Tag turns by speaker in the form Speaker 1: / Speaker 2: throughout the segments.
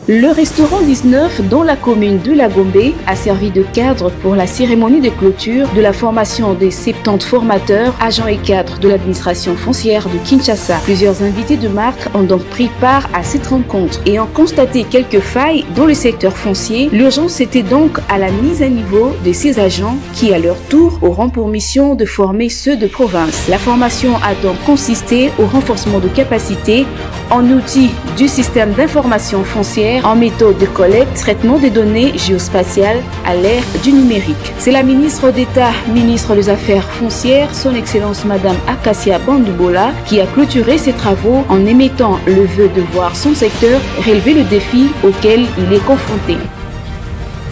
Speaker 1: Le restaurant 19, dans la commune de La Gombe, a servi de cadre pour la cérémonie de clôture de la formation des 70 formateurs, agents et cadres de l'administration foncière de Kinshasa. Plusieurs invités de marque ont donc pris part à cette rencontre. Ayant constaté quelques failles dans le secteur foncier, l'urgence était donc à la mise à niveau de ces agents qui, à leur tour, auront pour mission de former ceux de province. La formation a donc consisté au renforcement de capacités en outils du système d'information foncière, en méthode de collecte, traitement des données géospatiales à l'ère du numérique. C'est la ministre d'État, ministre des Affaires foncières, son Excellence Madame Akasia Bandoubola, qui a clôturé ses travaux en émettant le vœu de voir son secteur relever le défi auquel il est confronté.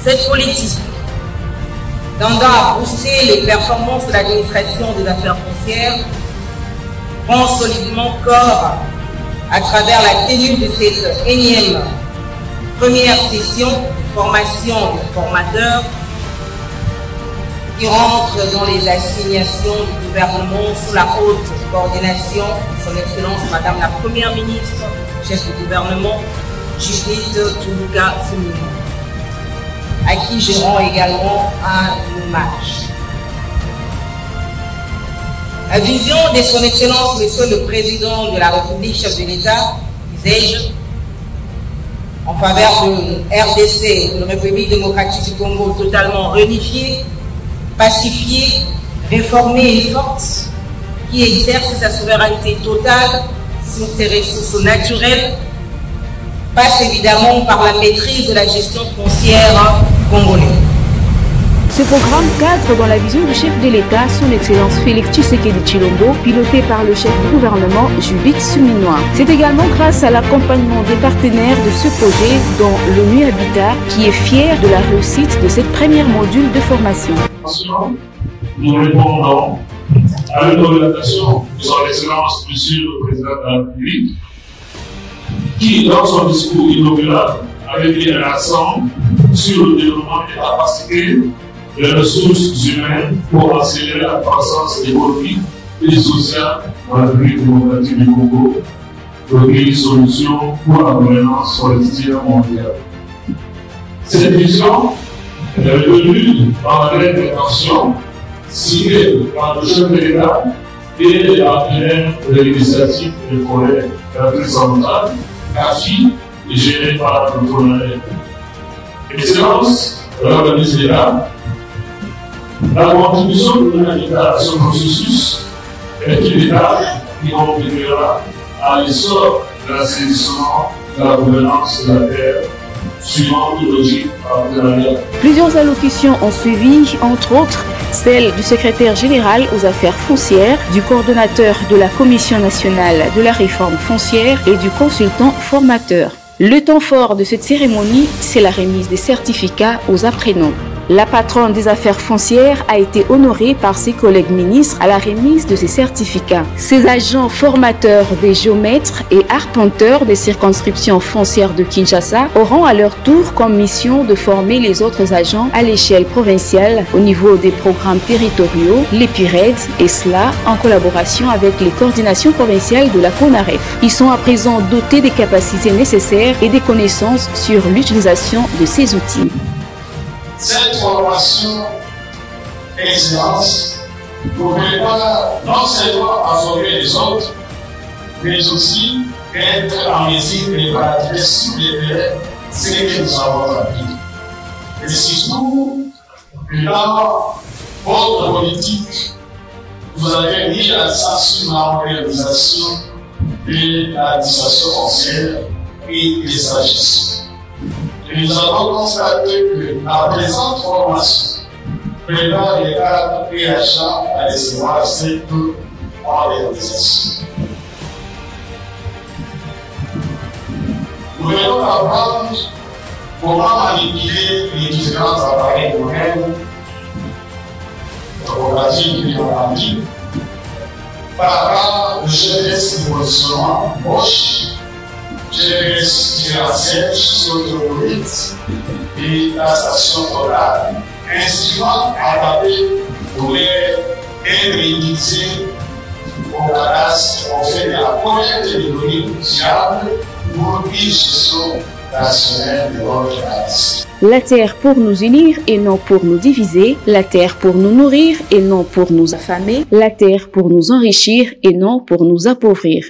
Speaker 2: Cette politique tendant à booster les performances de l'administration des affaires foncières prend solidement corps à travers la tenue de cette énième première session de formation des formateurs qui rentre dans les assignations du gouvernement sous la haute coordination de son Excellence Madame la Première ministre, chef du gouvernement, Judith Toulouka Souminou, à qui je rends également un hommage. La vision de son Excellence Monsieur le Président de la République, chef de l'État, disais-je, en faveur de RDC, de la République démocratique du Congo, totalement réunifiée, pacifiée, réformée et forte, qui exerce sa souveraineté totale sur ses ressources naturelles, passe évidemment par la maîtrise de la gestion foncière congolaise.
Speaker 1: Ce programme cadre dans la vision du chef de l'État, son Excellence Félix Tshisekedi Tshilombo, piloté par le chef du gouvernement Judith Souminou. C'est également grâce à l'accompagnement des partenaires de ce projet, dont l'ONU Habitat, qui est fier de la réussite de cette première module de formation.
Speaker 3: Nous répondons à une recommandation de son Excellence Monsieur le Président de la République, qui, dans son discours inaugural, avait mis l'accent sur le développement des capacités des ressources humaines pour accélérer la croissance économique et sociale dans la République démocratique du Congo, pour une solution pour la gouvernance forestière mondiale. Cette vision est venue par la lettre d'intention signée par le chef de l'État et les partenaires de l'initiative de forêt d'Afrique centrale, CAFI, et gérée par le FONAREB. Excellence, Madame la ministre d'État, la contribution de l'État à ce processus est une étape qui contribuera à l'essor de l'assainissement de la gouvernance de la terre, suivant une logique partenariale.
Speaker 1: Plusieurs allocutions ont suivi, entre autres celle du secrétaire général aux affaires foncières, du coordonnateur de la Commission nationale de la réforme foncière et du consultant formateur. Le temps fort de cette cérémonie, c'est la remise des certificats aux apprenants. La patronne des affaires foncières a été honorée par ses collègues ministres à la remise de ces certificats. Ces agents formateurs des géomètres et arpenteurs des circonscriptions foncières de Kinshasa auront à leur tour comme mission de former les autres agents à l'échelle provinciale au niveau des programmes territoriaux, les PIRED, et cela en collaboration avec les coordinations provinciales de la CONAREF. Ils sont à présent dotés des capacités nécessaires et des connaissances sur l'utilisation de ces outils.
Speaker 4: Cette formation excellence nous prépare non seulement à former les autres, mais aussi être en mesure de pratiquer sur le terrain ce que nous avons appris. Et surtout, dans votre politique, vous avez mis l'accent sur la organisation de l'administration foncière et des agissements. Et nous avons constaté que la présente formation prépare les cadres et agents à recevoir cette organisation. Nous venons d'apprendre comment manipuler les différents appareils modernes, topographiques et informatiques, par le GPS de positionnement Bosch, GPS différentiel, socio-économique et la station totale, instrument adapté pour être utilisé au cadastre, on fait de la collecte de données fiables pour une gestion rationnel de votre ADC.
Speaker 1: La terre pour nous unir et non pour nous diviser, la terre pour nous nourrir et non pour nous affamer, la terre pour nous enrichir et non pour nous appauvrir.